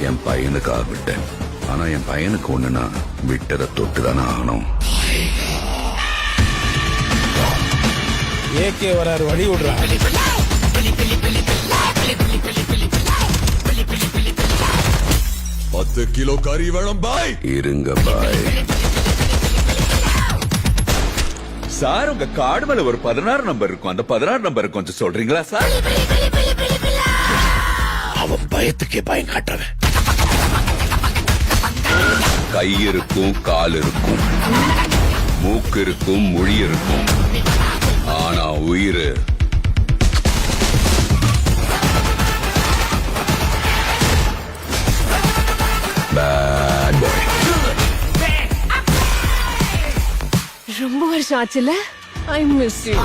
என் பையனுக்காக விட்டேன். ஆனா என் பையனுக்கு ஒண்ணுனா விட்டதை தொட்டுதானே ஆகணும். ஏகே வராரு, வழி விடுறான். 10 கிலோ கறி வேணும் பாய். இருங்க பாய். சார், உங்க கார்டு மேல ஒரு 16 நம்பர் இருக்கும். அந்த 16 நம்பர் கொஞ்சம் சொல்றீங்களா சார்? அவன் பயத்துக்கே பயம் காட்டுறவன். கை இருக்கும், கால் இருக்கும், மூக்கு இருக்கும், மொழி இருக்கும். ஆனா உயிர் பேட் பாய். ரொம்ப வருஷம் ஆச்சுல. I miss you.